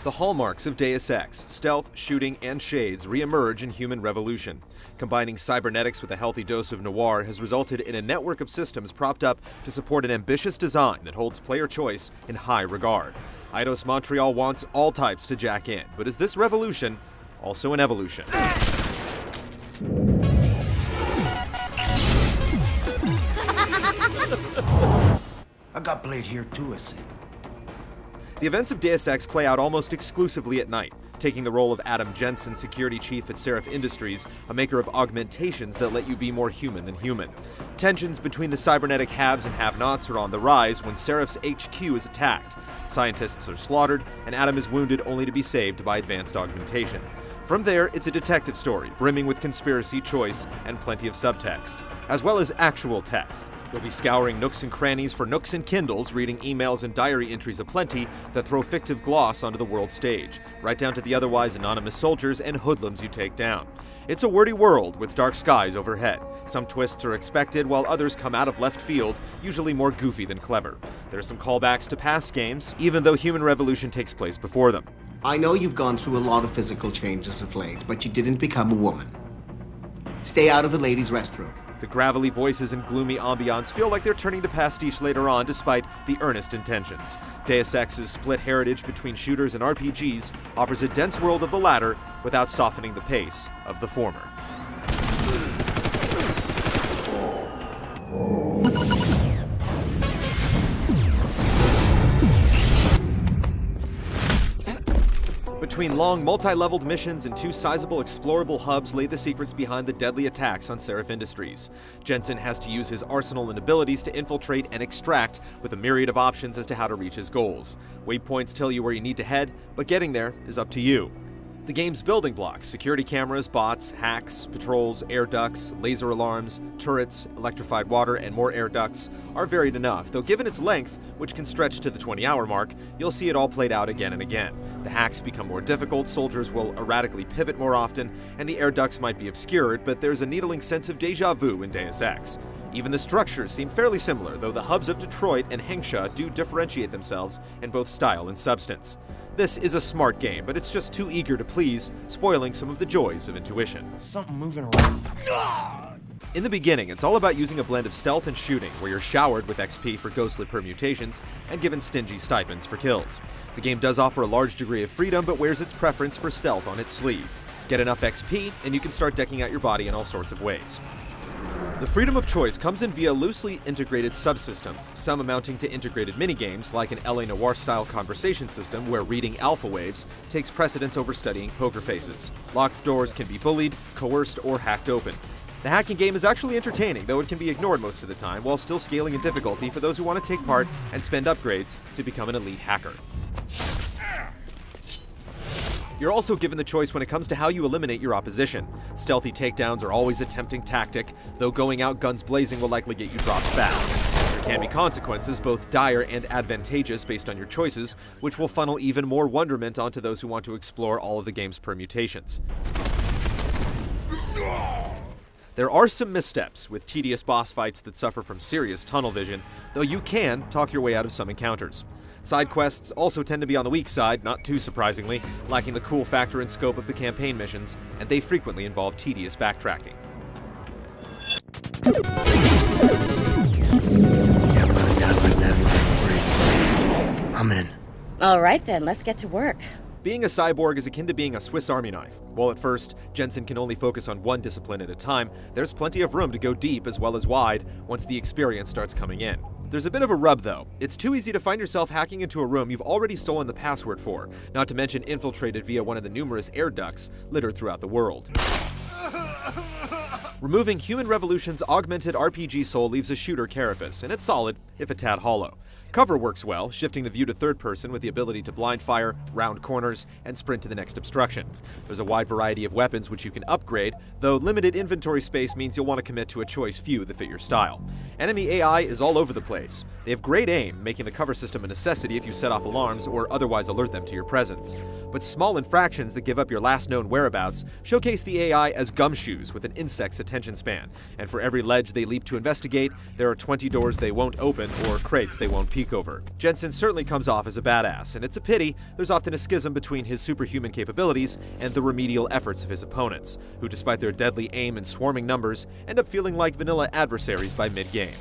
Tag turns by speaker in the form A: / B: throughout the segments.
A: The hallmarks of Deus Ex, stealth, shooting, and shades re-emerge in Human Revolution. Combining cybernetics with a healthy dose of noir has resulted in a network of systems propped up to support an ambitious design that holds player choice in high regard. Eidos Montreal wants all types to jack in, but is this revolution also an evolution?
B: I got played here too, I see.
A: The events of Deus Ex play out almost exclusively at night, taking the role of Adam Jensen, security chief at Seraph Industries, a maker of augmentations that let you be more human than human. Tensions between the cybernetic haves and have-nots are on the rise when Seraph's HQ is attacked. Scientists are slaughtered, and Adam is wounded only to be saved by advanced augmentation. From there, it's a detective story, brimming with conspiracy, choice, and plenty of subtext, as well as actual text. You'll be scouring nooks and crannies for nooks and Kindles, reading emails and diary entries aplenty that throw fictive gloss onto the world stage, right down to the otherwise anonymous soldiers and hoodlums you take down. It's a wordy world with dark skies overhead. Some twists are expected, while others come out of left field, usually more goofy than clever. There's some callbacks to past games, even though Human Revolution takes place before them.
C: I know you've gone through a lot of physical changes of late, but you didn't become a woman. Stay out of the ladies' restroom.
A: The gravelly voices and gloomy ambiance feel like they're turning to pastiche later on despite the earnest intentions. Deus Ex's split heritage between shooters and RPGs offers a dense world of the latter without softening the pace of the former. Between long, multi-leveled missions and two sizable explorable hubs lay the secrets behind the deadly attacks on Seraph Industries. Jensen has to use his arsenal and abilities to infiltrate and extract, with a myriad of options as to how to reach his goals. Waypoints tell you where you need to head, but getting there is up to you. The game's building blocks, security cameras, bots, hacks, patrols, air ducts, laser alarms, turrets, electrified water, and more air ducts, are varied enough, though given its length, which can stretch to the 20-hour mark, you'll see it all played out again and again. The hacks become more difficult, soldiers will erratically pivot more often, and the air ducts might be obscured, but there's a needling sense of deja vu in Deus Ex. Even the structures seem fairly similar, though the hubs of Detroit and Hengsha do differentiate themselves in both style and substance. This is a smart game, but it's just too eager to please, spoiling some of the joys of intuition.
B: Something moving around.
A: In the beginning, it's all about using a blend of stealth and shooting, where you're showered with XP for ghostly permutations and given stingy stipends for kills. The game does offer a large degree of freedom, but wears its preference for stealth on its sleeve. Get enough XP, and you can start decking out your body in all sorts of ways. The freedom of choice comes in via loosely integrated subsystems, some amounting to integrated minigames like an LA Noire-style conversation system where reading alpha waves takes precedence over studying poker faces. Locked doors can be bullied, coerced, or hacked open. The hacking game is actually entertaining, though it can be ignored most of the time, while still scaling in difficulty for those who want to take part and spend upgrades to become an elite hacker. You're also given the choice when it comes to how you eliminate your opposition. Stealthy takedowns are always a tempting tactic, though going out guns blazing will likely get you dropped fast. There can be consequences, both dire and advantageous based on your choices, which will funnel even more wonderment onto those who want to explore all of the game's permutations. There are some missteps, with tedious boss fights that suffer from serious tunnel vision, though you can talk your way out of some encounters. Side quests also tend to be on the weak side, not too surprisingly, lacking the cool factor and scope of the campaign missions, and they frequently involve tedious backtracking.
B: I'm in.
D: All right then, let's get to work.
A: Being a cyborg is akin to being a Swiss Army knife. While at first, Jensen can only focus on one discipline at a time, there's plenty of room to go deep as well as wide once the experience starts coming in. There's a bit of a rub though. It's too easy to find yourself hacking into a room you've already stolen the password for, not to mention infiltrated via one of the numerous air ducts littered throughout the world. Removing Human Revolution's augmented RPG soul leaves a shooter carapace, and it's solid, if a tad hollow. Cover works well, shifting the view to third person with the ability to blind fire, round corners, and sprint to the next obstruction. There's a wide variety of weapons which you can upgrade, though limited inventory space means you'll want to commit to a choice few that fit your style. Enemy AI is all over the place. They have great aim, making the cover system a necessity if you set off alarms or otherwise alert them to your presence. But small infractions that give up your last known whereabouts showcase the AI as gumshoes with an insect's attention span, and for every ledge they leap to investigate, there are 20 doors they won't open open or crates they won't peek over. Jensen certainly comes off as a badass, and it's a pity there's often a schism between his superhuman capabilities and the remedial efforts of his opponents, who despite their deadly aim and swarming numbers, end up feeling like vanilla adversaries by mid-game.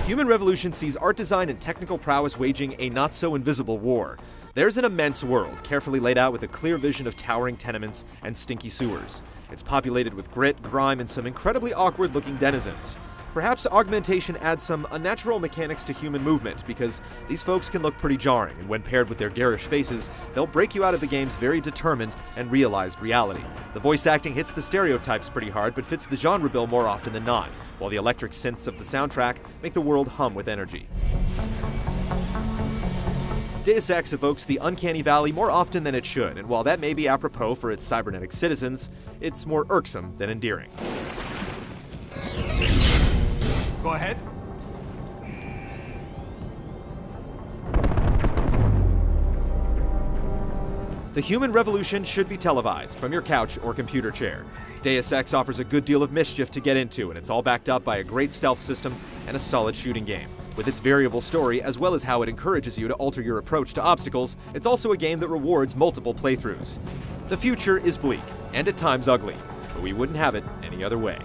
A: Human Revolution sees art design and technical prowess waging a not-so-invisible war. There's an immense world, carefully laid out with a clear vision of towering tenements and stinky sewers. It's populated with grit, grime, and some incredibly awkward-looking denizens. Perhaps augmentation adds some unnatural mechanics to human movement, because these folks can look pretty jarring, and when paired with their garish faces, they'll break you out of the game's very determined and realized reality. The voice acting hits the stereotypes pretty hard, but fits the genre bill more often than not, while the electric synths of the soundtrack make the world hum with energy. Deus Ex evokes the uncanny valley more often than it should, and while that may be apropos for its cybernetic citizens, it's more irksome than endearing.
E: Go ahead.
A: The Human Revolution should be televised from your couch or computer chair. Deus Ex offers a good deal of mischief to get into, and it's all backed up by a great stealth system and a solid shooting game. With its variable story, as well as how it encourages you to alter your approach to obstacles, it's also a game that rewards multiple playthroughs. The future is bleak, and at times ugly, but we wouldn't have it any other way.